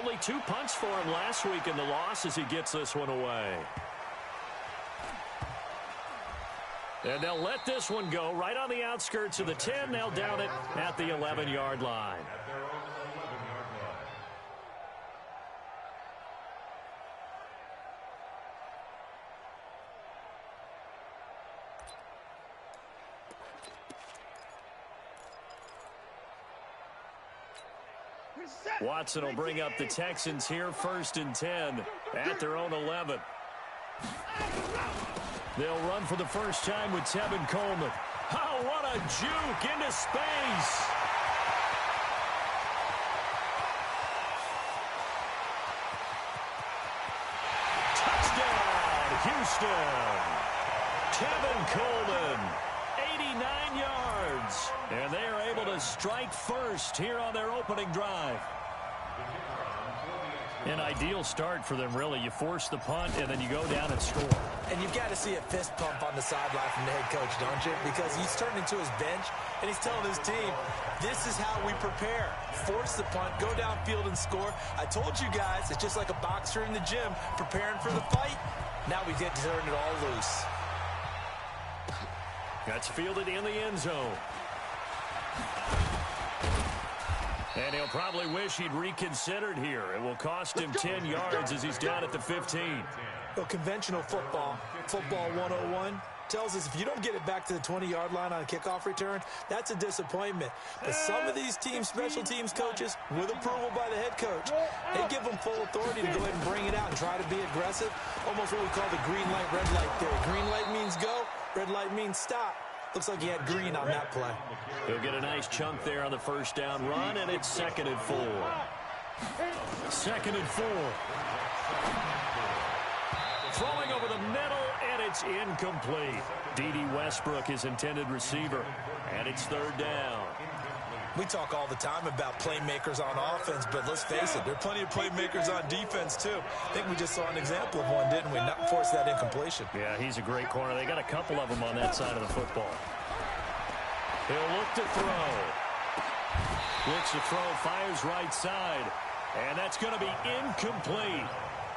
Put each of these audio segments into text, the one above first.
Only 2 punts for him last week in the loss as he gets this one away. And they'll let this one go right on the outskirts of the 10. They'll down it at the 11-yard line. Watson will bring up the Texans here, 1st and 10 at their own 11. They'll run for the first time with Tevin Coleman. Oh, what a juke into space. Touchdown, Houston. Tevin Coleman, 89 yards. And they are able to strike first here on their opening drive. An ideal start for them, really. You force the punt, and then you go down and score. And you've got to see a fist pump on the sideline from the head coach, don't you? Because he's turned into his bench, and he's telling his team, this is how we prepare. Force the punt, go downfield and score. I told you guys, it's just like a boxer in the gym preparing for the fight. Now we get to turn it all loose. That's fielded in the end zone. And he'll probably wish he'd reconsidered here. It will cost him 10 yards as he's down at the 15. Well, conventional football 101, tells us if you don't get it back to the 20-yard line on a kickoff return, that's a disappointment. But some of these teams, special teams coaches, with approval by the head coach, they give them full authority to go ahead and bring it out and try to be aggressive. Almost what we call the green light, red light theory. Green light means go, red light means stop. Looks like he had green on that play. He'll get a nice chunk there on the first down run, and it's 2nd and 4. 2nd and 4. Throwing over the middle, and it's incomplete. D.D. Westbrook, his intended receiver, and it's 3rd down. We talk all the time about playmakers on offense, but let's face it, there are plenty of playmakers on defense, too. I think we just saw an example of one, didn't we? Not force that incompletion. Yeah, he's a great corner. They got a couple of them on that side of the football. He'll look to throw. Looks to throw, fires right side, and that's going to be incomplete.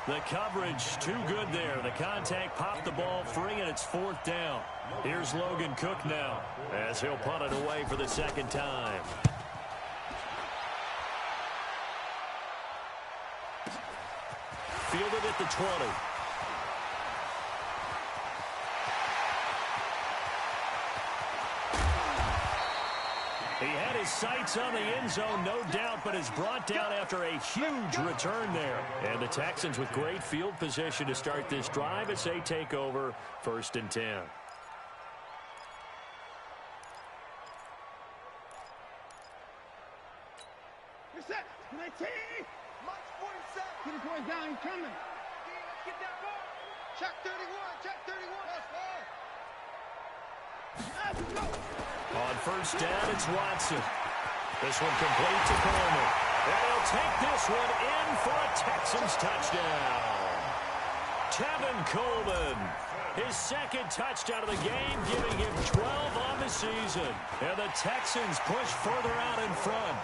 The coverage too good there. The contact popped the ball free, and it's 4th down. Here's Logan Cook now as he'll punt it away for the 2nd time. Fielded at the 20. He had his sights on the end zone, no doubt, but is brought down after a huge return there. And the Texans with great field position to start this drive as they take over 1st and 10. You're set. 19. March 47. Get the boy down. He's coming. Get that ball. Check 31. Check 31. Let's go. On 1st down, it's Watson. This one complete to Coleman. And he'll take this one in for a Texans touchdown. Tevin Coleman, his 2nd touchdown of the game, giving him 12 on the season. And the Texans push further out in front.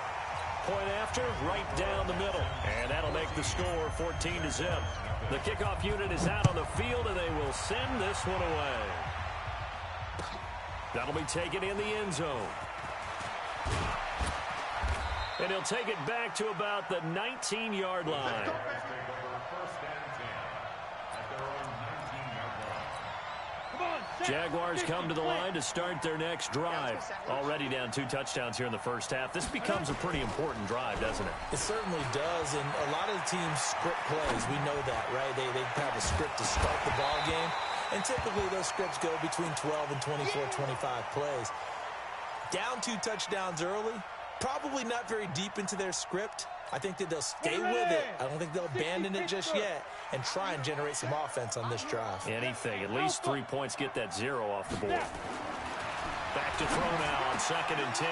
Point after, right down the middle. And that'll make the score 14-0. The kickoff unit is out on the field, and they will send this one away. That'll be taken in the end zone. And he'll take it back to about the 19-yard line. Jaguars come to the line to start their next drive. Already down 2 touchdowns here in the first half. This becomes a pretty important drive, doesn't it? It certainly does, and a lot of the teams script plays. We know that, right? They have a script to start the ball game, and typically those scripts go between 12 and 24, 25 plays. Down 2 touchdowns early, probably not very deep into their script. I think that they'll stay with it. I don't think they'll abandon it just yet and try and generate some offense on this drive. Anything. At least 3 points, get that 0 off the board. Back to throw now on 2nd and 10.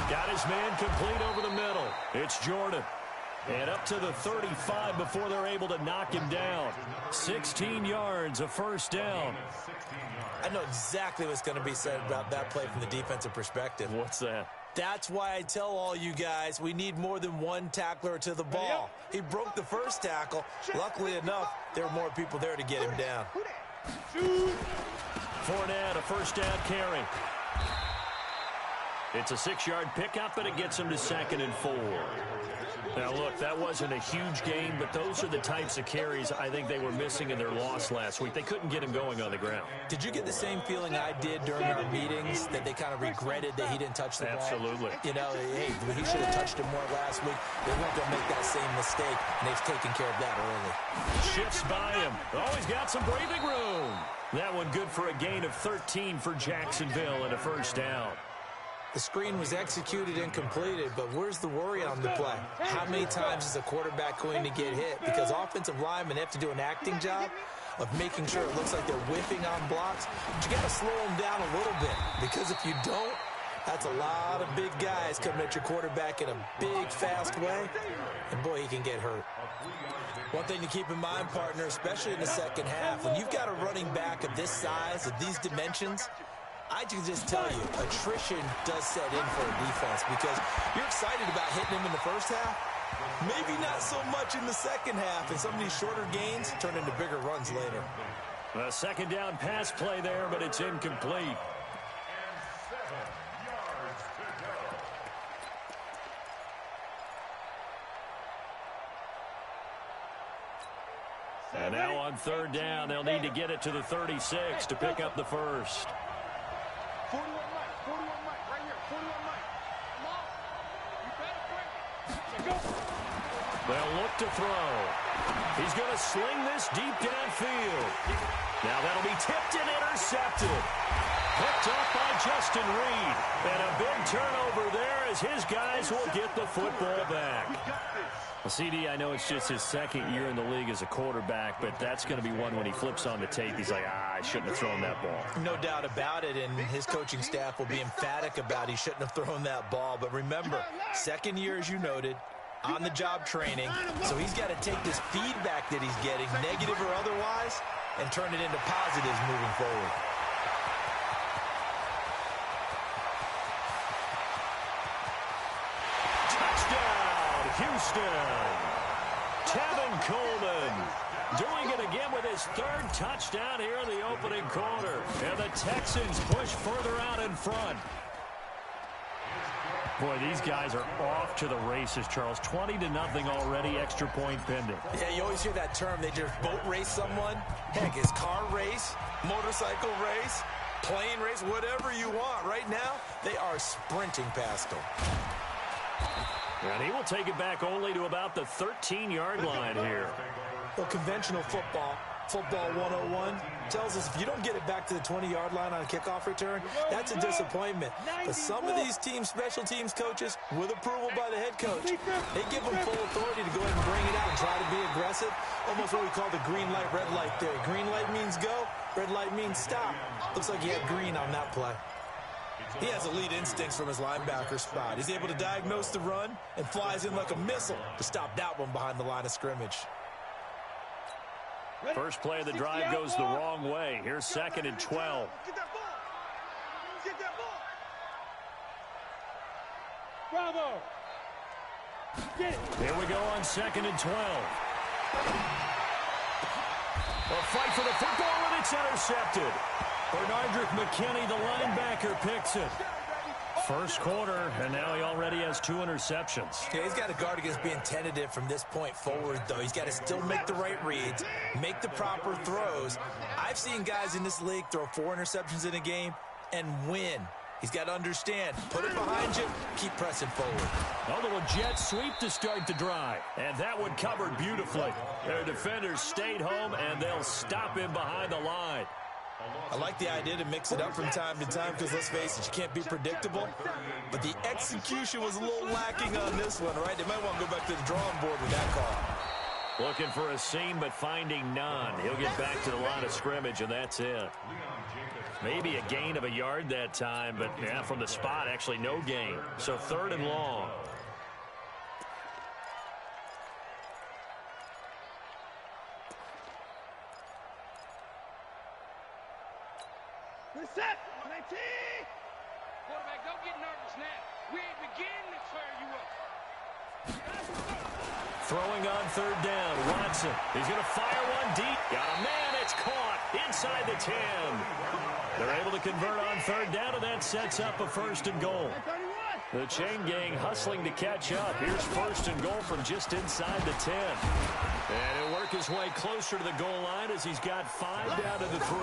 Got his man complete over the middle. It's Jordan. And up to the 35 before they're able to knock him down. 16 yards, a 1st down. I know exactly what's going to be said about that play from the defensive perspective. What's that? That's why I tell all you guys we need more than one tackler to the ball. He broke the first tackle. Luckily enough, there were more people there to get him down. Fournette, a first down carry. It's a 6-yard pickup, and it gets him to 2nd and 4. Now, look, that wasn't a huge gain, but those are the types of carries I think they were missing in their loss last week. They couldn't get him going on the ground. Did you get the same feeling I did during our meetings, that they kind of regretted that he didn't touch the ball? Absolutely. You know, hey, he should have touched it more last week. They weren't going to make that same mistake, and they've taken care of that early. Shifts by him. Oh, he's got some breathing room. That one good for a gain of 13 for Jacksonville and a first down. The screen was executed and completed, but where's the worry on the play? How many times is a quarterback going to get hit? Because offensive linemen have to do an acting job of making sure it looks like they're whiffing on blocks. But you got to slow them down a little bit, because if you don't, that's a lot of big guys coming at your quarterback in a big, fast way, and boy, he can get hurt. One thing to keep in mind, partner, especially in the second half, when you've got a running back of this size, of these dimensions, I can just tell you, attrition does set in for a defense, because you're excited about hitting him in the first half. Maybe not so much in the second half, and some of these shorter gains turn into bigger runs later. A second down pass play there, but it's incomplete. And now on third down, they'll need to get it to the 36 to pick up the first. 41 Mike, right here, 41 Mike. Come on. You better quick. They'll look to throw. He's going to sling this deep downfield. Now that'll be tipped and intercepted. Picked up by Justin Reed. And a big turnover there as his guys will get the football back. Well, CD, I know it's just his second year in the league as a quarterback, but that's going to be one when he flips on the tape. He's like, I shouldn't have thrown that ball. No doubt about it, and his coaching staff will be emphatic about he shouldn't have thrown that ball. But remember, second year, as you noted, on-the-job training, so he's got to take this feedback that he's getting, negative or otherwise, and turn it into positives moving forward. Houston. Tevin Coleman doing it again with his third touchdown here in the opening quarter. And the Texans push further out in front. Boy, these guys are off to the races, Charles. 20-0 already, extra point pending. Yeah, you always hear that term. They just boat race someone. Heck, it's car race, motorcycle race, plane race, whatever you want. Right now, they are sprinting past them. And he will take it back only to about the 13-yard line here. Well, conventional football 101, tells us if you don't get it back to the 20-yard line on a kickoff return, that's a disappointment. But some of these teams, special teams coaches, with approval by the head coach, they give them full authority to go ahead and bring it out and try to be aggressive. Almost what we call the green light, red light theory. Green light means go, red light means stop. Looks like he had green on that play. He has elite instincts from his linebacker spot. He's able to diagnose the run and flies in like a missile to stop that one behind the line of scrimmage. First play of the drive goes the wrong way. Here's 2nd and 12. Get that ball. Get that ball. Bravo. Get it. Here we go on 2nd and 12. A fight for the football, and it's intercepted. Bernardrick McKinney, the linebacker, picks it. First quarter, and now he already has 2 interceptions. Yeah, he's got to guard against being tentative from this point forward, though. He's got to still make the right reads, make the proper throws. I've seen guys in this league throw 4 interceptions in a game and win. He's got to understand, put it behind you, keep pressing forward. A little jet sweep to start the drive, and that one covered beautifully. Their defenders stayed home, and they'll stop him behind the line. I like the idea to mix it up from time to time because, let's face it, you can't be predictable. But the execution was a little lacking on this one, right? They might want to go back to the drawing board with that call. Looking for a seam, but finding none. He'll get back to the line of scrimmage, and that's it. Maybe a gain of a yard that time, but yeah, from the spot, actually no gain. So 3rd and long. Set. 19. Quarterback, don't get nervous now. We ain't begin to tear you up. Throwing on third down, Watson. He's going to fire one deep. Got a man. It's caught inside the 10. They're able to convert on third down, and that sets up a 1st and goal. The chain gang hustling to catch up. Here's 1st and goal from just inside the 10. And he'll work his way closer to the goal line as he's got 5 down to the 3.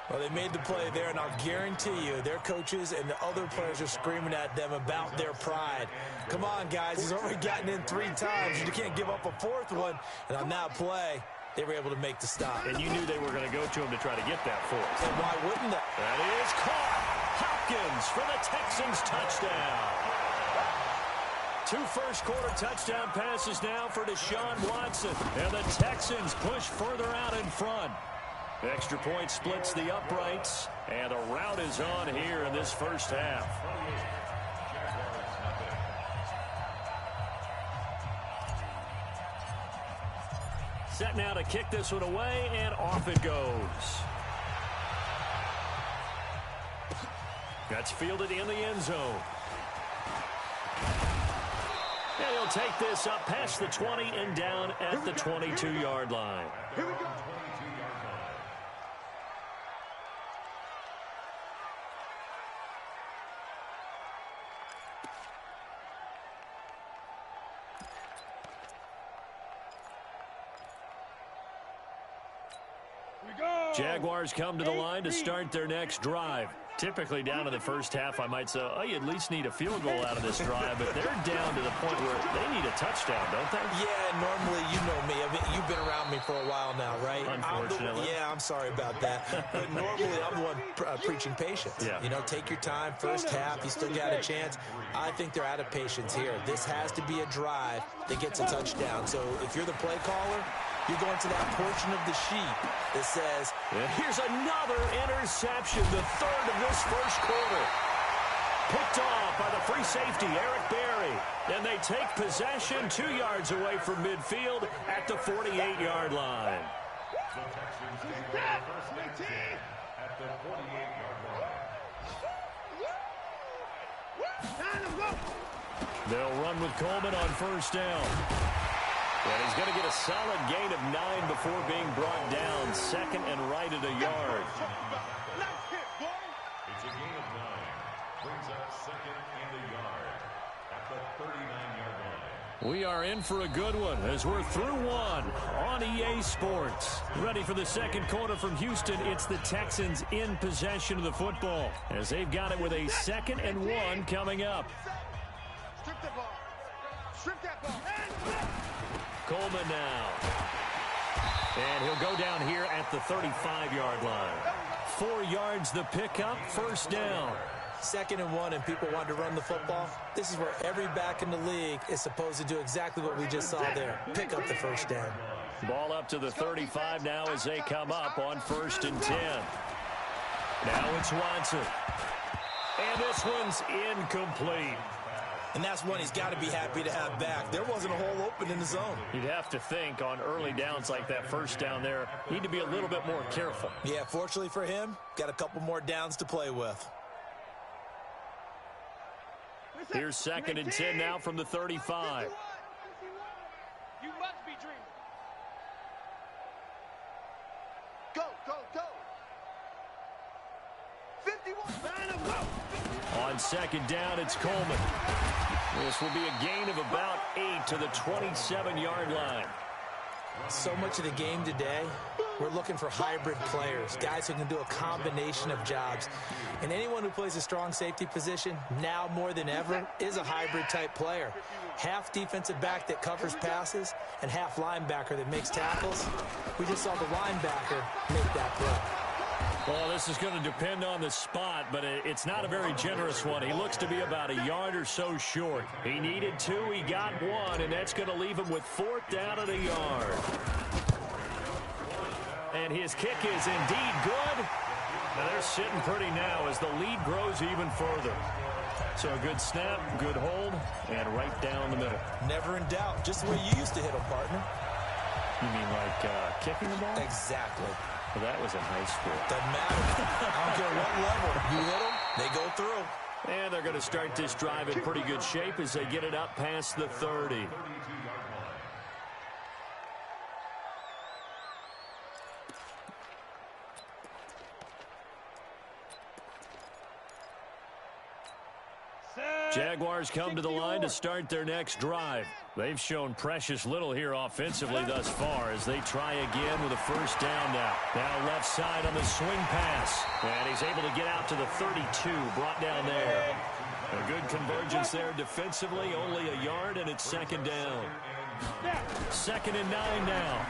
Well, they made the play there, and I'll guarantee you their coaches and the other players are screaming at them about their pride. Come on, guys. He's already gotten in 3 times. You can't give up a 4th one. And on that play, they were able to make the stop. And you knew they were going to go to him to try to get that 4th. And why wouldn't they? That is caught. Hopkins for the Texans touchdown. 2 first-quarter touchdown passes now for Deshaun Watson. And the Texans push further out in front. Extra point splits the uprights, and a rout is on here in this first half. Set now to kick this one away, and off it goes. That's fielded in the end zone. And he'll take this up past the 20 and down at the 22-yard line. Here we go. Jaguars come to the line to start their next drive. Typically down in the first half, I might say, oh, you at least need a field goal out of this drive, but they're down to the point where they need a touchdown, don't they? Yeah, normally, you know me. I mean, you've been around me for a while now, right? Unfortunately. I'm sorry about that. But normally, I'm the one preaching patience. Yeah. You know, take your time. First half, you still got a chance. I think they're out of patience here. This has to be a drive that gets a touchdown. So if you're the play caller, you're going to that portion of the sheet that says, here's another interception, the 3rd of this first quarter. Picked off by the free safety, Eric Berry. And they take possession 2 yards away from midfield at the 48-yard line. At the 48-yard line. They'll run with Coleman on first down. And he's going to get a solid gain of 9 before being brought down. 2nd and right at a yard. It's a gain of 9. Brings up 2nd and a yard at the 39-yard line. We are in for a good one as we're through one on EA Sports. Ready for the second quarter from Houston. It's the Texans in possession of the football as they've got it with a 2nd and 1 coming up. Strip the ball. Strip that ball. Coleman now. And he'll go down here at the 35-yard line. 4 yards the pickup, first down. 2nd and 1 and people want to run the football. This is where every back in the league is supposed to do exactly what we just saw there. Pick up the first down. Ball up to the 35 now as they come up on 1st and 10. Now it's Watson. And this one's incomplete. And that's one he's got to be happy to have back. There wasn't a hole open in the zone. You'd have to think on early downs like that first down there, need to be a little bit more careful. Yeah, fortunately for him, got a couple more downs to play with. Here's 2nd and 10 now from the 35. You must be dreaming. Go, go, go. 51. On 2nd down, it's Coleman. This will be a gain of about 8 to the 27-yard line. So much of the game today, we're looking for hybrid players, guys who can do a combination of jobs. And anyone who plays a strong safety position, now more than ever, is a hybrid-type player. Half defensive back that covers passes and half linebacker that makes tackles. We just saw the linebacker make that play. Well, this is going to depend on the spot, but it's not a very generous one. He looks to be about a yard or so short. He needed 2, he got 1, and that's going to leave him with 4th down at a yard. And his kick is indeed good. Now they're sitting pretty now as the lead grows even further. So a good snap, good hold, and right down the middle. Never in doubt, just the way you used to hit them, partner. You mean like kicking the ball? Exactly. Well, that was in high school. Doesn't matter. I don't care what level. You hit them, they go through. And they're going to start this drive in pretty good shape as they get it up past the 30. Jaguars come to the line to start their next drive. They've shown precious little here offensively thus far as they try again with a first down now. Now left side on the swing pass. And he's able to get out to the 32, brought down there. A good convergence there defensively, only a yard, and it's second down. 2nd and 9 now.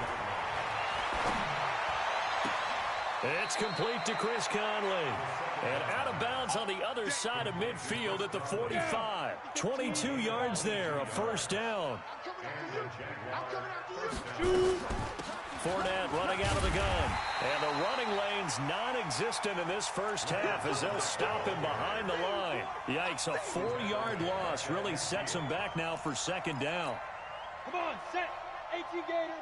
It's complete to Chris Conley. And out of bounds on the other side of midfield at the 45. 22 yards there, a first down. Fournette running out of the gun. And the running lane's non-existent in this first half as they'll stop him behind the line. Yikes, a 4-yard loss really sets him back now for second down. Come on, set. 18 Gator.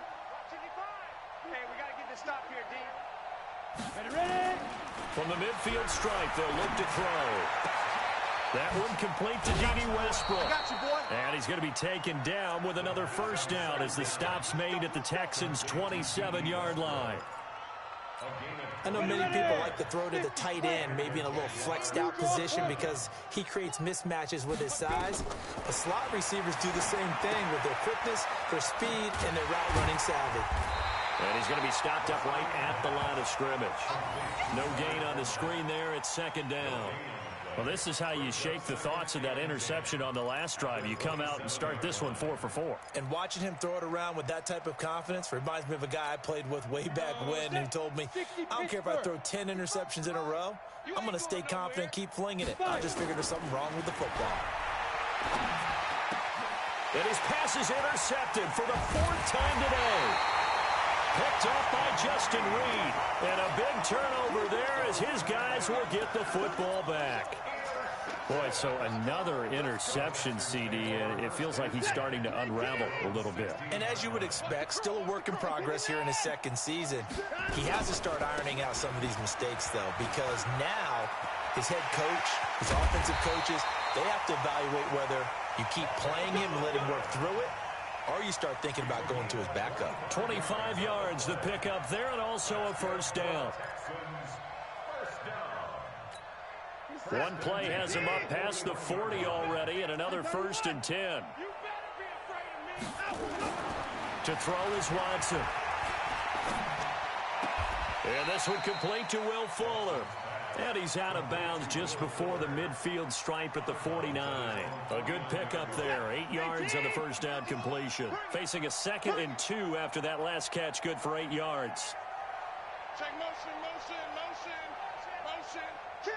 Hey, we got to get this stop here, D. Ready? From the midfield stripe, they'll look to throw. That one complete to D.D. Westbrook. I got you, boy. And he's going to be taken down with another first down as the stop's made at the Texans' 27-yard line. I know many people like to throw to the tight end, maybe in a little flexed out position because he creates mismatches with his size. But slot receivers do the same thing with their quickness, their speed, and their route running savvy. And he's going to be stopped up right at the line of scrimmage. No gain on the screen there. It's second down. Well, this is how you shake the thoughts of that interception on the last drive. You come out and start this one 4 for 4. And watching him throw it around with that type of confidence reminds me of a guy I played with way back when who told me, I don't care if I throw 10 interceptions in a row. I'm going to stay confident, keep flinging it. I just figured there's something wrong with the football. And his pass is intercepted for the 4th time today. Picked up by Justin Reed. And a big turnover there as his guys will get the football back. Boy, so another interception, CD. It feels like he's starting to unravel a little bit. And as you would expect, still a work in progress here in his second season. He has to start ironing out some of these mistakes, though, because now his head coach, his offensive coaches, they have to evaluate whether you keep playing him and let him work through it, or you start thinking about going to his backup. 25 yards the pickup there, and also a first down. One play has him up past the 40 already, and another 1st and 10. To throw is Watson. And this one complete to Will Fuller. And he's out of bounds just before the midfield stripe at the 49. A good pickup there. 8 yards on the first down completion. Facing a 2nd and 2 after that last catch. Good for 8 yards. Check motion, motion, motion, motion. Kill.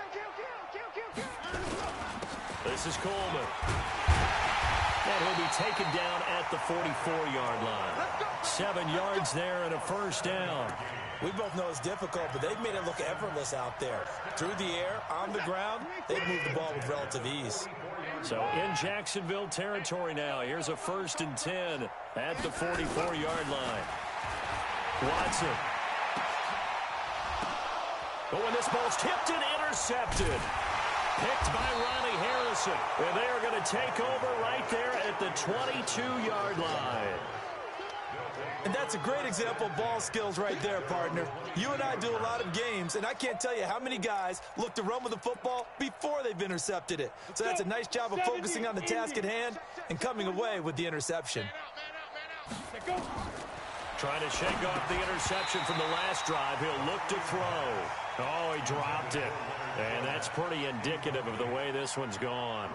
This is Coleman. And he'll be taken down at the 44-yard line. 7 yards there and a first down. We both know it's difficult, but they've made it look effortless out there. Through the air, on the ground, they've moved the ball with relative ease. So in Jacksonville territory now. Here's a 1st and 10 at the 44-yard line. Watson. Oh, and this ball's tipped and intercepted. Picked by Ronnie Harrison. And they are going to take over right there at the 22-yard line. And that's a great example of ball skills right there, partner. You and I do a lot of games, and I can't tell you how many guys look to run with the football before they've intercepted it. So that's a nice job of focusing on the task at hand and coming away with the interception. Trying to shake off the interception from the last drive. He'll look to throw. Oh, he dropped it. And that's pretty indicative of the way this one's gone.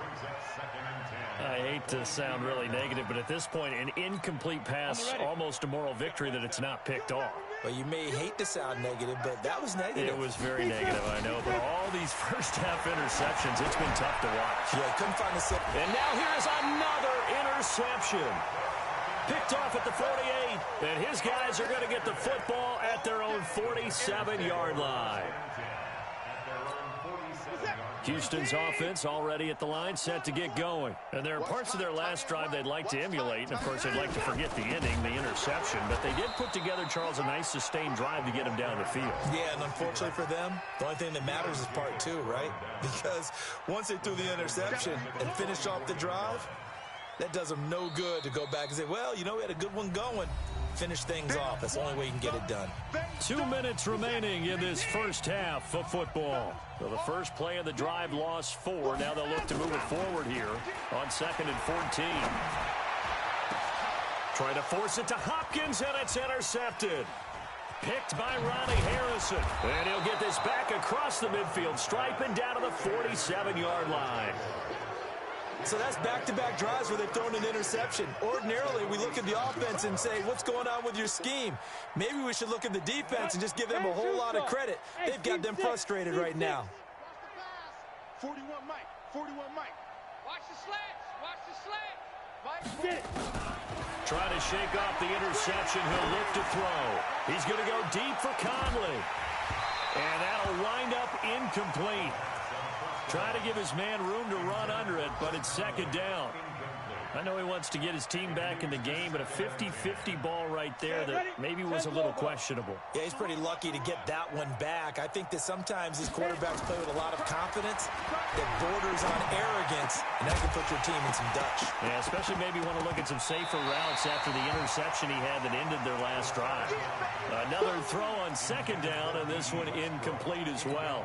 I hate to sound really negative, but at this point, an incomplete pass, almost a moral victory that it's not picked off. Well, you may hate to sound negative, but that was negative. It was very negative, I know. But all these first-half interceptions, it's been tough to watch. Yeah, couldn't find a set. And now here's another interception. Picked off at the 48, and his guys are going to get the football at their own 47-yard line. Houston's offense already at the line, set to get going. And there are parts of their last drive they'd like to emulate. And, of course, they'd like to forget the ending, the interception. But they did put together, Charles, a nice sustained drive to get them down the field. Yeah, and unfortunately for them, the only thing that matters is part two, right? Because once they threw the interception and finished off the drive, that does them no good to go back and say, well, you know, we had a good one going. Finish things off. That's the only way you can get it done. 2 minutes remaining in this first half of football. So the first play of the drive lost 4. Now they'll look to move it forward here on 2nd and 14. Trying to force it to Hopkins, and it's intercepted. Picked by Ronnie Harrison. And he'll get this back across the midfield stripe and down to the 47-yard line. So that's back-to-back drives where they've thrown an interception. Ordinarily, we look at the offense and say, what's going on with your scheme? Maybe we should look at the defense and just give them a whole lot of credit. They've got them frustrated right now. 41 Mike. 41 Mike. Watch the slants. Watch the slant. Mike. Trying to shake off the interception. He'll look to throw. He's going to go deep for Conley. And that'll wind up incomplete. Trying to give his man room to run under it, but it's 2nd down. I know he wants to get his team back in the game, but a 50-50 ball right there that maybe was a little questionable. Yeah, he's pretty lucky to get that one back. I think that sometimes these quarterbacks play with a lot of confidence that borders on arrogance, and that can put your team in some Dutch. Yeah, especially maybe want to look at some safer routes after the interception he had that ended their last drive. Another throw on 2nd down, and this one incomplete as well.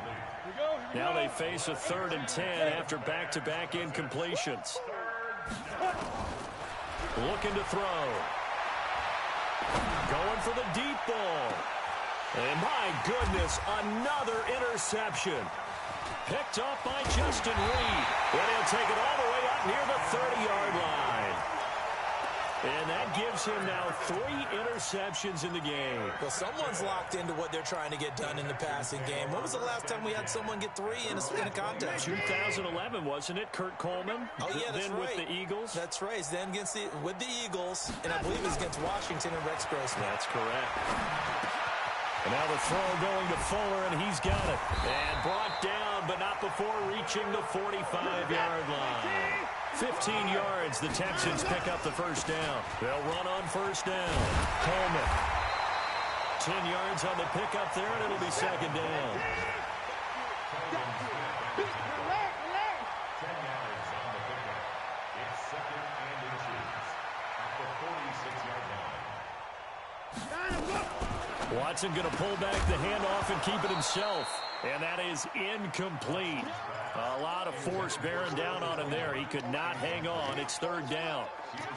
Now they face a 3rd and 10 after back-to-back incompletions. Looking to throw. Going for the deep ball. And my goodness, another interception. Picked off by Justin Reed. And he'll take it all the way up near the 30-yard line. And that gives him now 3 interceptions in the game. Well, someone's locked into what they're trying to get done in the passing game. When was the last time we had someone get 3 in a contest? 2011, wasn't it? Kurt Coleman. Oh, yeah, that's then right. with the Eagles. That's right. Then with the Eagles, and I believe it's against Washington and Rex Grossman. That's correct. And now the throw going to Fuller, and he's got it. And brought down, but not before reaching the 45-yard line. 15 yards, the Texans pick up the first down. They'll run on first down. Coleman. 10 yards on the pickup there, and it'll be 2nd down. 10 yards on the pickup. It's 2nd and inches at the 46-yard line. Watson going to pull back the handoff and keep it himself. And that is incomplete. A lot of force bearing down on him there. He could not hang on. It's 3rd down.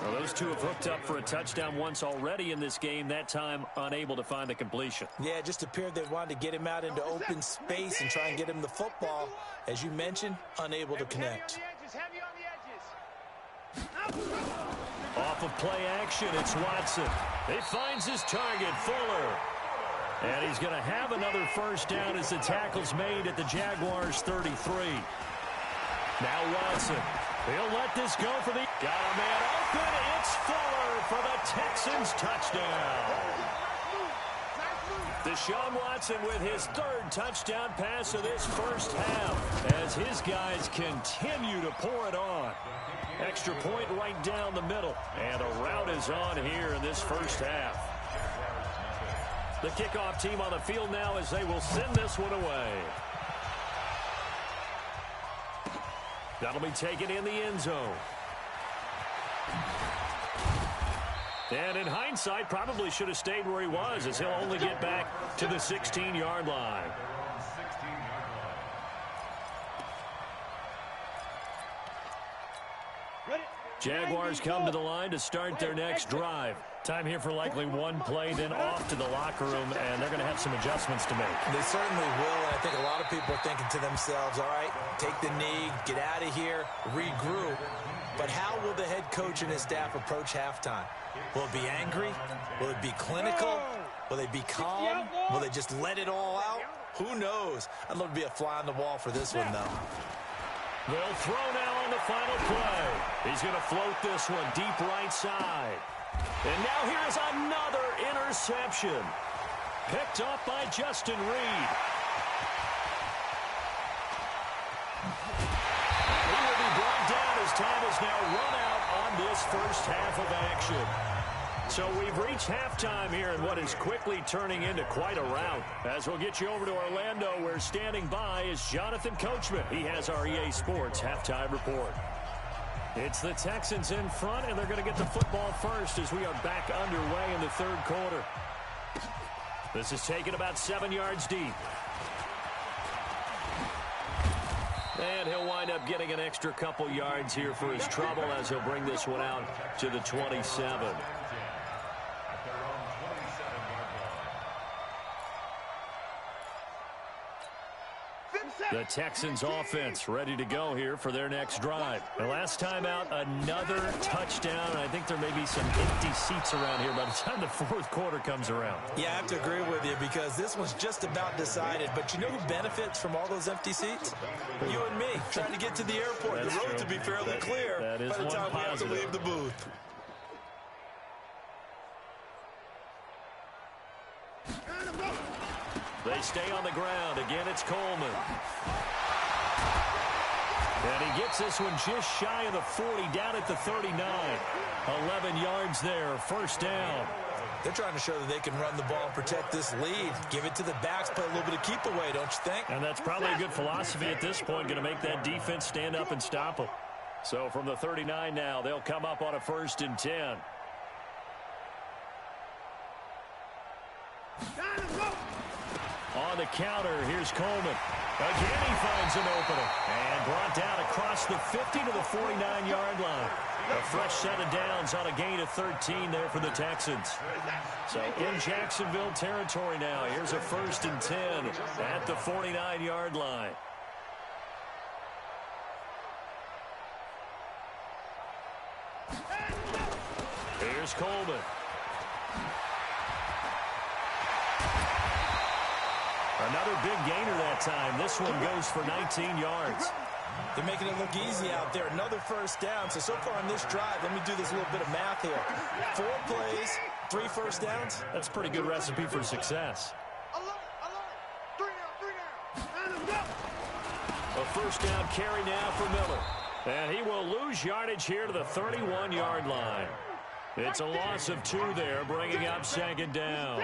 Well, those two have hooked up for a touchdown once already in this game, that time unable to find the completion. Yeah, it just appeared they wanted to get him out into open space and try and get him the football. As you mentioned, unable to connect. Heavy on the edges. Off of play action, it's Watson. He finds his target, Fuller. And he's going to have another first down as the tackle's made at the Jaguars' 33. Now Watson. He'll let this go for the... Got a man open. It's Fuller for the Texans touchdown. Deshaun Watson with his 3rd touchdown pass of this first half as his guys continue to pour it on. Extra point right down the middle. And a rout is on here in this first half. The kickoff team on the field now as they will send this one away. That'll be taken in the end zone. And in hindsight, probably should have stayed where he was as he'll only get back to the 16-yard line. Jaguars come to the line to start their next drive. Time here for likely one play, then off to the locker room, and they're going to have some adjustments to make. They certainly will, and I think a lot of people are thinking to themselves, all right, take the knee, get out of here, regroup. But how will the head coach and his staff approach halftime? Will it be angry? Will it be clinical? Will they be calm? Will they just let it all out? Who knows? I'd love to be a fly on the wall for this one, though. They'll throw now on the final play. He's going to float this one deep right side. And now here's another interception. Picked off by Justin Reed. time has now run out on this first half of action. So we've reached halftime here in what is quickly turning into quite a rout. As we'll get you over to Orlando, where standing by is Jonathan Coachman. He has our EA Sports halftime report. It's the Texans in front, and they're going to get the football first as we are back underway in the third quarter. This is taken about 7 yards deep. And he'll wind up getting an extra couple yards here for his trouble as he'll bring this one out to the 27. The Texans offense ready to go here for their next drive. The last time out, another touchdown. I think there may be some empty seats around here by the time the fourth quarter comes around. Yeah, I have to agree with you because this one's just about decided. But you know who benefits from all those empty seats? You and me, trying to get to the airport. That's the road true. to be fairly clear that is by the time we have to positive. leave the booth. They stay on the ground. Again, it's Coleman. And he gets this one just shy of the 40, down at the 39. 11 yards there, first down. They're trying to show that they can run the ball and protect this lead. Give it to the backs, play a little bit of keep away, don't you think? And that's probably a good philosophy at this point, going to make that defense stand up and stop them. So from the 39 now, they'll come up on a 1st and 10. On the counter, here's Coleman. Again, he finds an opening. And brought down across the 50 to the 49-yard line. A fresh set of downs on a gain of 13 there for the Texans. So in Jacksonville territory now. Here's a 1st and 10 at the 49-yard line. Here's Coleman. Another big gainer that time. This one goes for 19 yards. They're making it look easy out there. Another first down. So far on this drive, let me do this little bit of math here. 4 plays, 3 first downs. That's a pretty good recipe for success. A first down carry now for Miller. And he will lose yardage here to the 31-yard line. It's a loss of 2 there, bringing up 2nd down.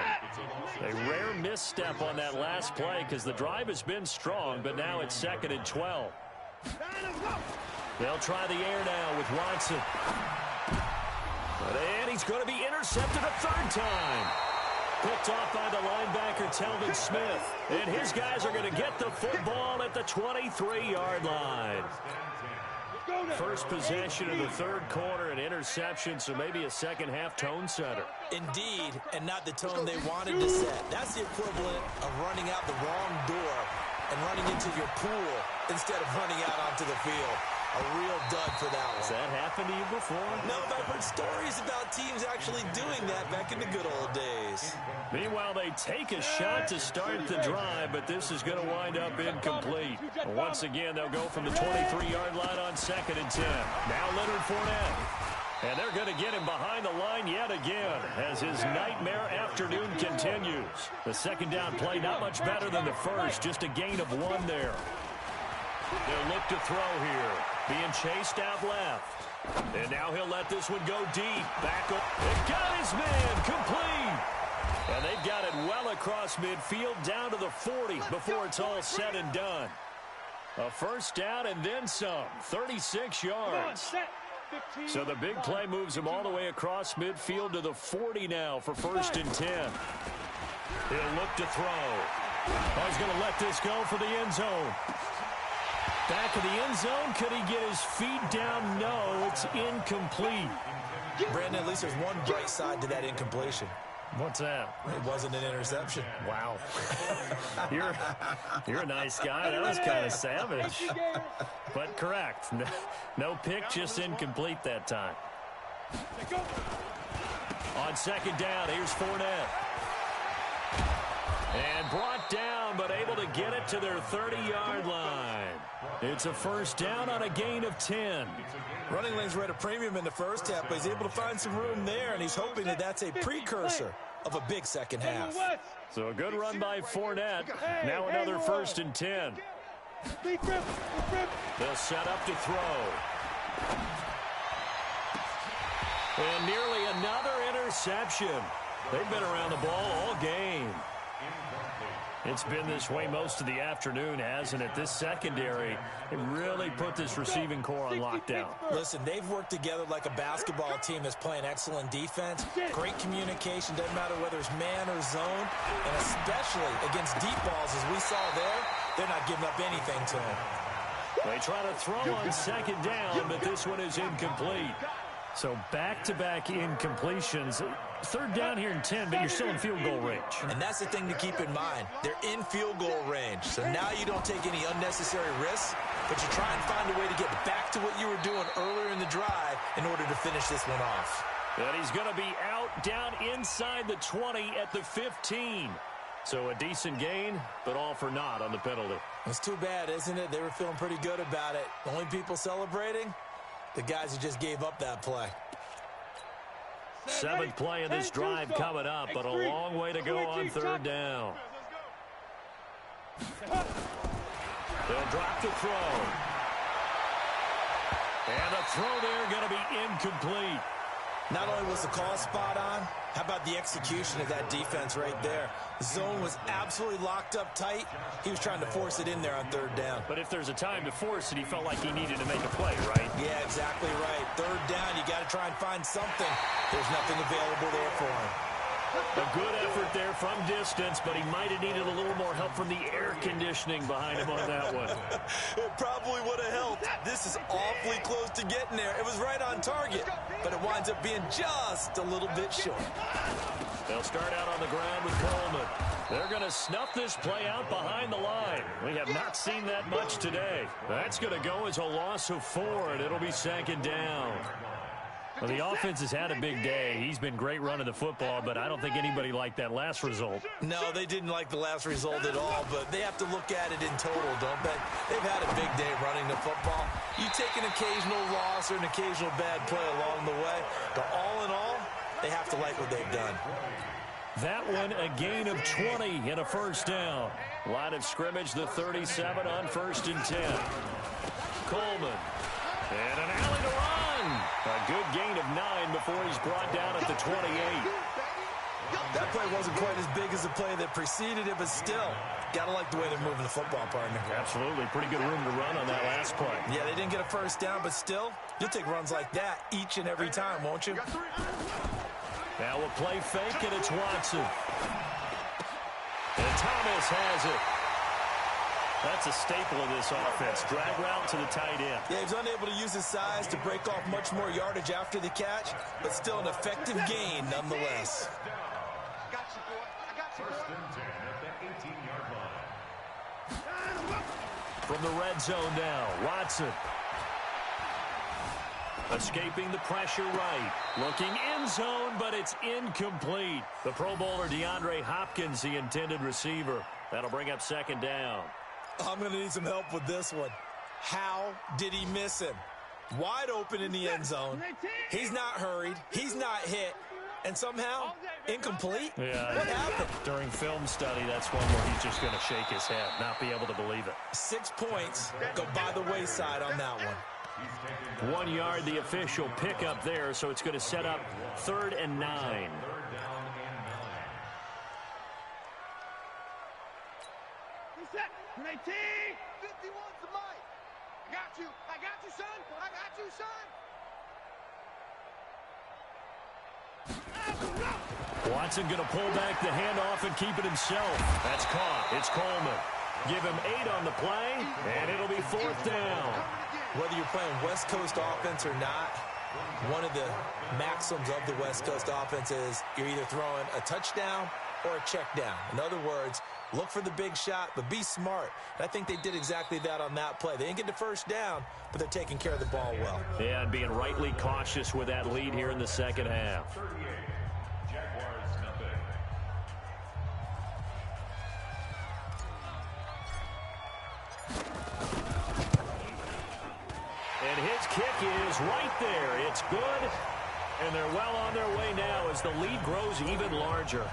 A rare misstep on that last play because the drive has been strong, but now it's 2nd and 12. They'll try the air now with Watson. And he's going to be intercepted a 3rd time. Picked off by the linebacker, Telvin Smith. And his guys are going to get the football at the 23-yard line. First possession of the 3rd quarter, an interception, so maybe a second-half tone setter. Indeed, and not the tone they wanted to set. That's the equivalent of running out the wrong door and running into your pool instead of running out onto the field. A real dud for that one. Has that happened to you before? No, but I've heard stories about teams actually doing that back in the good old days. Meanwhile, they take a shot to start the drive, but this is going to wind up incomplete. Once again, they'll go from the 23-yard line on 2nd and 10. Now Leonard Fournette. And they're going to get him behind the line yet again as his nightmare afternoon continues. The 2nd down play not much better than the first, just a gain of 1 there. They'll look to throw here. Being chased out left. And now he'll let this one go deep. Back up. It got his man complete. And they've got it well across midfield down to the 40 before it's all said and done. A first down and then some. 36 yards. So the big play moves him all the way across midfield to the 40 now for 1st and 10. He'll look to throw. Oh, he's going to let this go for the end zone. Back of the end zone. Could he get his feet down? No, it's incomplete. Brandon, at least there's one bright side to that incompletion. What's that? It wasn't an interception. Wow. You're a nice guy. That was kind of savage. But correct. No pick, just incomplete that time. On 2nd down, here's Fournette. And brought down, but able to get it to their 30-yard line. It's a first down on a gain of 10. Running lanes were at a premium in the first half, but he's able to find some room there, and he's hoping that that's a precursor of a big second half. So a good run by Fournette. Now another 1st and 10. They'll set up to throw. And nearly another interception. They've been around the ball all game. It's been this way most of the afternoon, hasn't it? This secondary, it really put this receiving core on lockdown. Listen, they've worked together like a basketball team that's playing excellent defense. Great communication, doesn't matter whether it's man or zone. And especially against deep balls, as we saw there, they're not giving up anything to them. They try to throw on second down, but this one is incomplete. So back-to-back incompletions. Third down here in 10, but you're still in field goal range. And that's the thing to keep in mind. They're in field goal range. So now you don't take any unnecessary risks, but you try and find a way to get back to what you were doing earlier in the drive in order to finish this one off. And he's going to be out down inside the 20 at the 15. So a decent gain, but all for naught on the penalty. It's too bad, isn't it? They were feeling pretty good about it. The only people celebrating, the guys who just gave up that play. Seventh play of this drive coming up, but a long way to go on third down. They'll drop the throw. And the throw there going to be incomplete. Not only was the call spot on, how about the execution of that defense right there? The zone was absolutely locked up tight. He was trying to force it in there on third down. But if there's a time to force it, he felt like he needed to make a play, right? Yeah, exactly right. Third down, you got to try and find something. There's nothing available there for him. A good effort there from distance, but he might have needed a little more help from the air conditioning behind him on that one. It probably would have helped. This is awfully close to getting there. It was right on target, but it winds up being just a little bit short. They'll start out on the ground with Coleman. They're going to snuff this play out behind the line. We have not seen that much today. That's going to go as a loss of 4, and it'll be second down. Well, the offense has had a big day. He's been great running the football, but I don't think anybody liked that last result. No, they didn't like the last result at all, but they have to look at it in total, don't they? They've had a big day running the football. You take an occasional loss or an occasional bad play along the way, but all in all, they have to like what they've done. That one, a gain of 20 and a first down. Line of scrimmage, the 37 on 1st and 10. Coleman. And an alley to run. A good gain of 9 before he's brought down at the 28. That play wasn't quite as big as the play that preceded it, but still, got to like the way they're moving the football, partner. Absolutely. Pretty good room to run on that last play. Yeah, they didn't get a first down, but still, you'll take runs like that each and every time, won't you? Now a play fake, and it's Watson. And Thomas has it. That's a staple of this offense. Drag route to the tight end. Yeah, he's unable to use his size to break off much more yardage after the catch, but still an effective gain nonetheless. I got you, boy. I got you, boy. 1st and 10 at the 18-yard line. From the red zone now, Watson. Escaping the pressure right. Looking in zone, but it's incomplete. The Pro Bowler DeAndre Hopkins, the intended receiver. That'll bring up second down. I'm going to need some help with this one. How did he miss him? Wide open in the end zone. He's not hurried. He's not hit. And somehow, incomplete? Yeah. What happened? During film study, that's one where he's just going to shake his head, not be able to believe it. 6 points go by the wayside on that one. 1 yard, the official pickup there, so it's going to set up 3rd and 9. Reset. 19. 51's the mic. I got you. I got you, son. I got you, son. Watson going to pull back the handoff and keep it himself. That's caught. It's Coleman. Give him 8 on the play, and it'll be 4th down. Whether you're playing West Coast offense or not, one of the maxims of the West Coast offense is you're either throwing a touchdown or a check down. In other words, look for the big shot, but be smart. And I think they did exactly that on that play. They didn't get the first down, but they're taking care of the ball well. Yeah, and being rightly cautious with that lead here in the second half. 38. Jaguars nothing. And his kick is right there. It's good, and they're well on their way now as the lead grows even larger.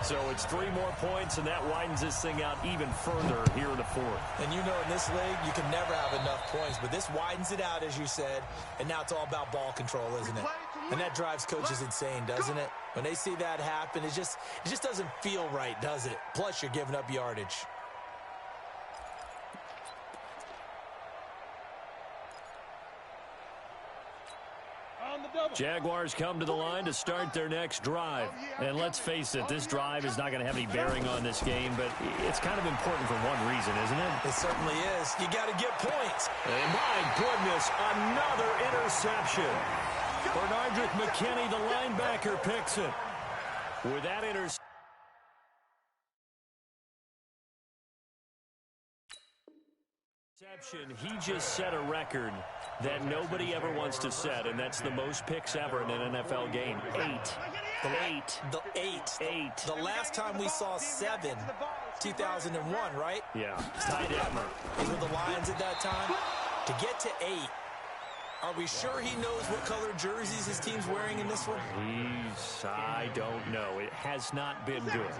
So it's 3 more points, and that widens this thing out even further here in the fourth. And you know in this league, you can never have enough points, but this widens it out, as you said, and now it's all about ball control, isn't it? And that drives coaches insane, doesn't it? When they see that happen, it just doesn't feel right, does it? Plus, you're giving up yardage. Jaguars come to the line to start their next drive. And let's face it, this drive is not going to have any bearing on this game, but it's kind of important for one reason, isn't it? It certainly is. You got to get points. And my goodness, another interception. Bernardrick McKinney, the linebacker, picks it. With that interception. He just set a record that nobody ever wants to set, and that's the most picks ever in an NFL game. 8. The last time we saw 7, 2001, right? Yeah. Ty Detmer. He was with the Lions at that time. To get to 8, are we sure he knows what color jerseys his team's wearing in this one? I don't know. It has not been good.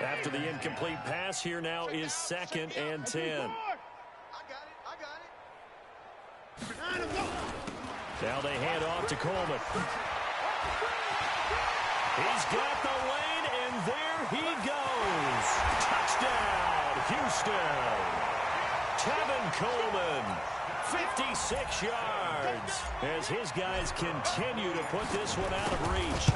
After the incomplete pass, here now is 2nd and 10. Now they hand off to Coleman. He's got the lane, and there he goes. Touchdown, Houston. Tevin Coleman, 56 yards, as his guys continue to put this one out of reach.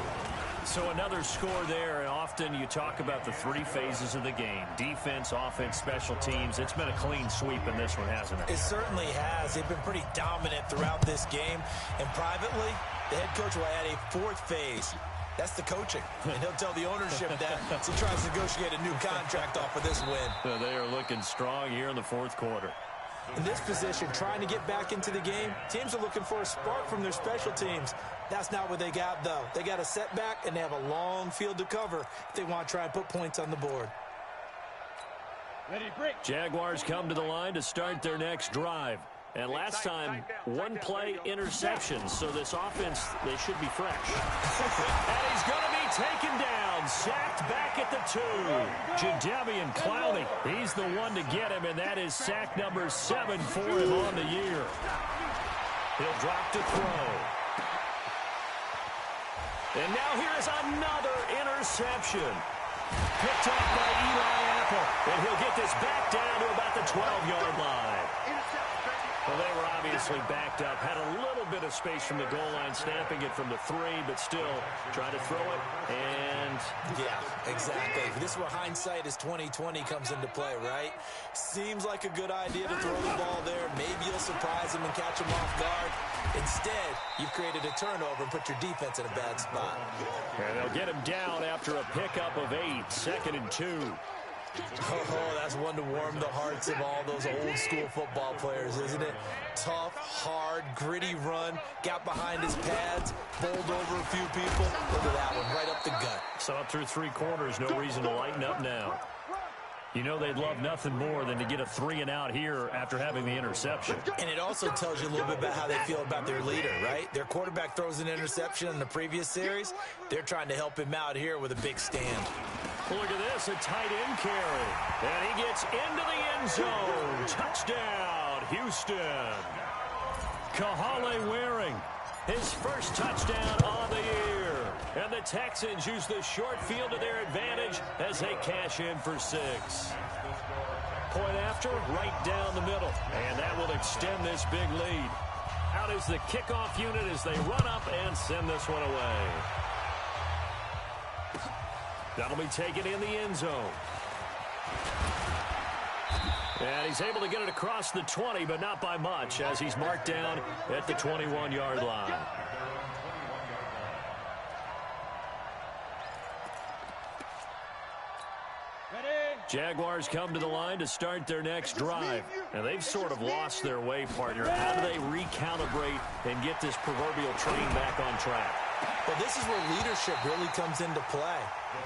So another score there, and often you talk about the 3 phases of the game. Defense, offense, special teams. It's been a clean sweep in this one, hasn't it? It certainly has. They've been pretty dominant throughout this game. And privately, the head coach will add a 4th phase. That's the coaching. And he'll tell the ownership that as he tries to negotiate a new contract off of this win. So they are looking strong here in the 4th quarter. In this position, trying to get back into the game, teams are looking for a spark from their special teams. That's not what they got, though. They got a setback, and they have a long field to cover if they want to try and put points on the board. Jaguars come to the line to start their next drive. And last time, 1-play interceptions. So this offense, they should be fresh. And he's going to be taken down. Sacked back at the 2. Jadeveon Clowney. He's the one to get him, and that is sack number 7 for him on the year. He'll drop to throw. And now here is another interception. Picked up by Eli Apple. And he'll get this back down to about the 12-yard line. Well, they were obviously backed up. Had a little bit of space from the goal line, snapping it from the 3, but still trying to throw it. And yeah, exactly. This is where hindsight is 20/20 comes into play, right? Seems like a good idea to throw the ball there. Maybe you'll surprise him and catch him off guard. Instead, you've created a turnover and put your defense in a bad spot. And they'll get him down after a pickup of 8, 2nd and 2. Oh, that's one to warm the hearts of all those old-school football players, isn't it? Tough, hard, gritty run, got behind his pads, bowled over a few people. Look at that one, right up the gut. So up through 3 quarters, no reason to lighten up now. You know they'd love nothing more than to get a 3-and-out here after having the interception. And it also tells you a little bit about how they feel about their leader, right? Their quarterback throws an interception in the previous series. They're trying to help him out here with a big stand. Well, look at this, a tight end carry. And he gets into the end zone. Touchdown, Houston. Kahale Waring, his first touchdown on the year. And the Texans use the short field to their advantage as they cash in for 6. Point after, right down the middle. And that will extend this big lead. Out is the kickoff unit as they run up and send this one away. That'll be taken in the end zone. And he's able to get it across the 20, but not by much, as he's marked down at the 21-yard line. Jaguars come to the line to start their next drive. And they've sort of lost their way, partner. How do they recalibrate and get this proverbial train back on track? Well, this is where leadership really comes into play.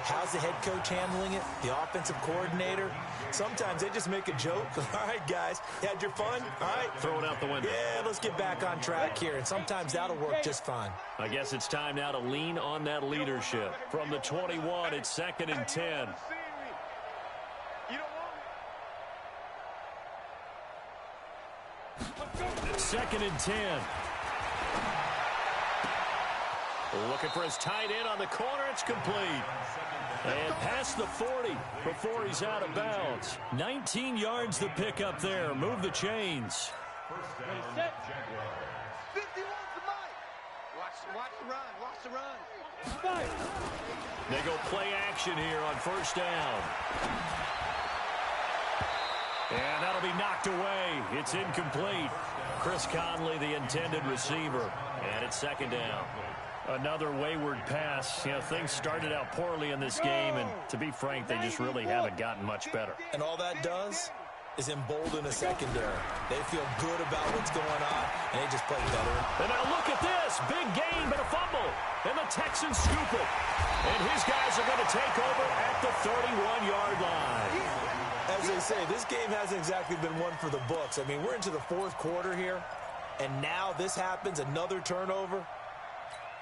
How's the head coach handling it? The offensive coordinator? Sometimes they just make a joke. All right, guys, you had your fun? All right. Throw it out the window. Yeah, let's get back on track here. And sometimes that'll work just fine. I guess it's time now to lean on that leadership. From the 21, it's 2nd and 10. It's 2nd and 10. Looking for his tight end on the corner. It's complete. And past the 40 before he's out of bounds. 19 yards the pickup there. Move the chains. First down, Jaguars. 51's the mic. Watch the run. Watch the run. They go play action here on first down. And that'll be knocked away. It's incomplete. Chris Conley, the intended receiver. And it's 2nd down. Another wayward pass. You know, things started out poorly in this game, and to be frank, they just really haven't gotten much better. And all that does is embolden a secondary. They feel good about what's going on, and they just play better. And now look at this. Big gain, but a fumble. And the Texans scoop it. And his guys are going to take over at the 31-yard line. As they say, this game hasn't exactly been one for the books. I mean, we're into the 4th quarter here, and now this happens, another turnover.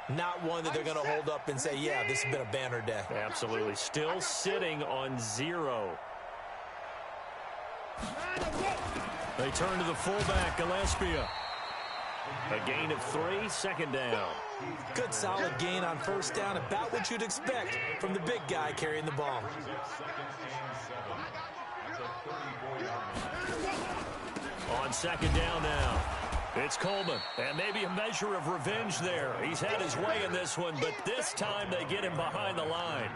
Not one that they're going to hold up and say, yeah, this has been a banner day. Absolutely. Still sitting on 0. They turn to the fullback, Gillespie. A gain of 3, 2nd down. Good solid gain on first down, about what you'd expect from the big guy carrying the ball. On 2nd down now. It's Coleman, and maybe a measure of revenge there. He's had his way in this one, but this time they get him behind the line.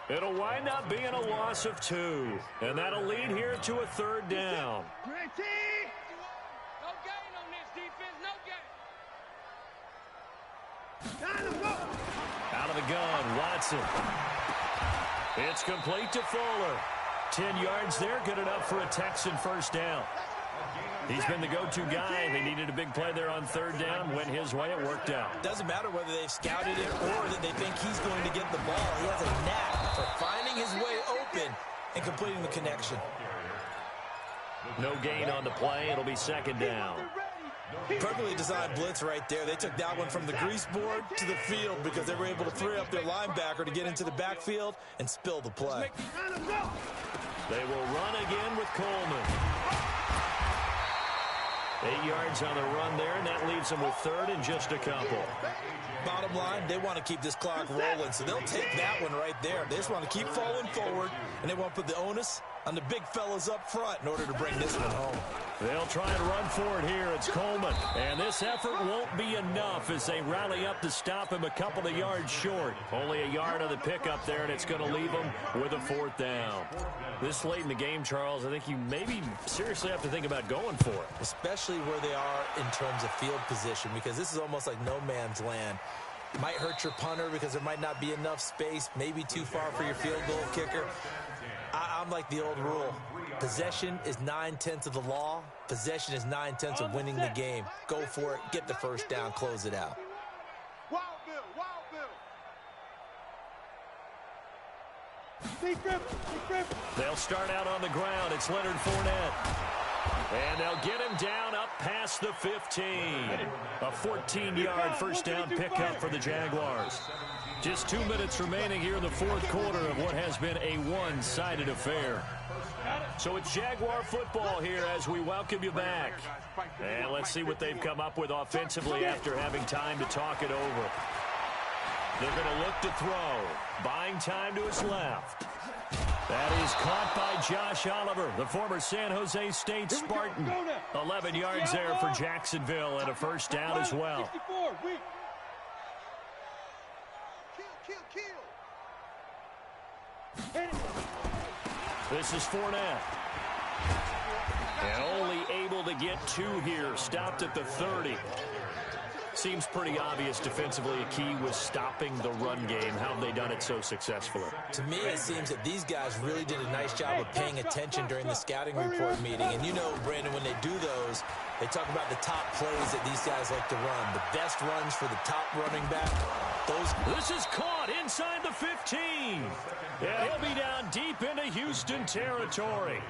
It'll wind up being a loss of 2, and that'll lead here to a 3rd down. No gain on this defense, no gain. Out of the gun, Watson. It's complete to Fuller. 10 yards there, good enough for a Texan first down. He's been the go-to guy. They needed a big play there on 3rd down. Went his way, it worked out. Doesn't matter whether they've scouted it or that they think he's going to get the ball. He has a knack for finding his way open and completing the connection. No gain on the play. It'll be 2nd down. Perfectly designed blitz right there. They took that one from the grease board to the field because they were able to free up their linebacker to get into the backfield and spill the play. They will run again with Coleman. 8 yards on the run there, and that leaves them with 3rd and just a couple. Bottom line, they want to keep this clock rolling, so they'll take that one right there. They just want to keep falling forward, and they want to put the onus on the big fellas up front in order to bring this one home. They'll try and run for it here. It's Coleman. And this effort won't be enough as they rally up to stop him a couple of yards short. Only a yard on the pickup there, and it's going to leave them with a 4th down. This late in the game, Charles, I think you maybe seriously have to think about going for it. Especially where they are in terms of field position, because this is almost like no man's land. Might hurt your punter because there might not be enough space, maybe too far for your field goal kicker. I'm like the old rule. Possession is 9/10 of the law. Possession is 9/10 of winning the game. Go for it. Get the first down. Close it out. They'll start out on the ground. It's Leonard Fournette. And they'll get him down up past the 15. A 14-yard first down pickup for the Jaguars. Just 2 minutes remaining here in the 4th quarter of what has been a one-sided affair. So it's Jaguar football here as we welcome you back. And let's see what they've come up with offensively after having time to talk it over. They're going to look to throw. Buying time to his left. That is caught by Josh Oliver, the former San Jose State Spartan. 11 yards there for Jacksonville and a first down as well. This is Fournette. And only able to get 2 here. Stopped at the 30. Seems pretty obvious defensively a key was stopping the run game. How have they done it so successfully? To me, it seems that these guys really did a nice job of paying attention during the scouting report meeting. And you know, Brandon, when they do those, they talk about the top plays that these guys like to run. The best runs for the top running back. This is caught inside the 15. And he'll be down deep into Houston territory.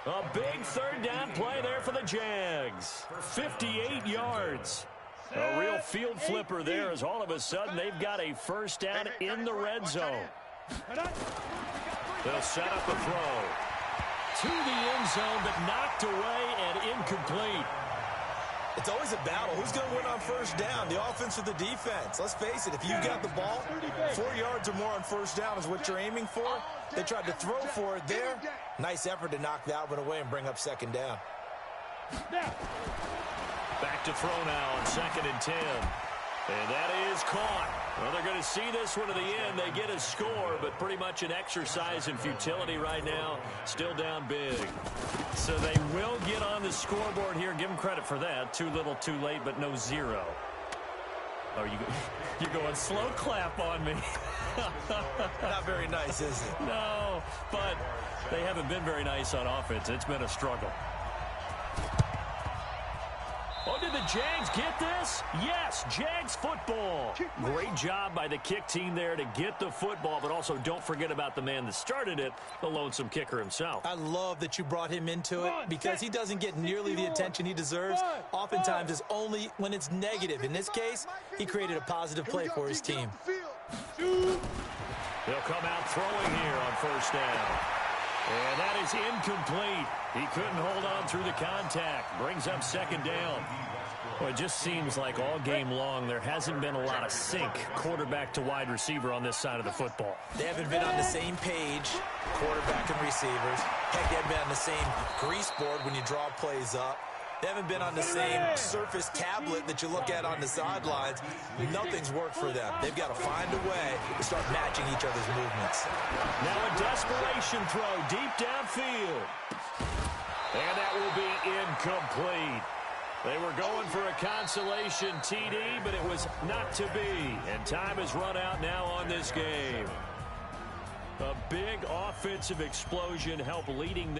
A big third down play there for the Jags. 58 yards. A real field flipper there as all of a sudden they've got a first down in the red zone. They'll set up a throw to the end zone, but knocked away and incomplete. It's always a battle. Who's going to win on first down, the offense or the defense? Let's face it, if you've got the ball, 4 yards or more on first down is what you're aiming for. They tried to throw for it there. Nice effort to knock that one away and bring up second down. Back to throw now on 2nd and 10. And that is caught. Well, they're going to see this one to the end. They get a score, but pretty much an exercise in futility right now. Still down big. So they will get on the scoreboard here. Give them credit for that. Too little, too late, but no zero. Oh, you're going slow clap on me. Not very nice, is it? No, but they haven't been very nice on offense. It's been a struggle. Oh, did the Jags get this? Yes, Jags football. Great job by the kick team there to get the football, but also don't forget about the man that started it, the lonesome kicker himself. I love that you brought him into it because he doesn't get nearly the attention he deserves. Oftentimes it's only when it's negative. In this case, he created a positive play for his team. They'll come out throwing here on first down. And that is incomplete. He couldn't hold on through the contact. Brings up second down. Well, it just seems like all game long there hasn't been a lot of sync quarterback to wide receiver on this side of the football. They haven't been on the same page, quarterback and receivers. Heck, they haven't been on the same grease board when you draw plays up. They haven't been on the same surface tablet that you look at on the sidelines. Nothing's worked for them. They've got to find a way to start matching each other's movements. Now a desperation throw deep downfield. And that will be incomplete. They were going for a consolation TD, but it was not to be. And time has run out now on this game. A big offensive explosion helped leading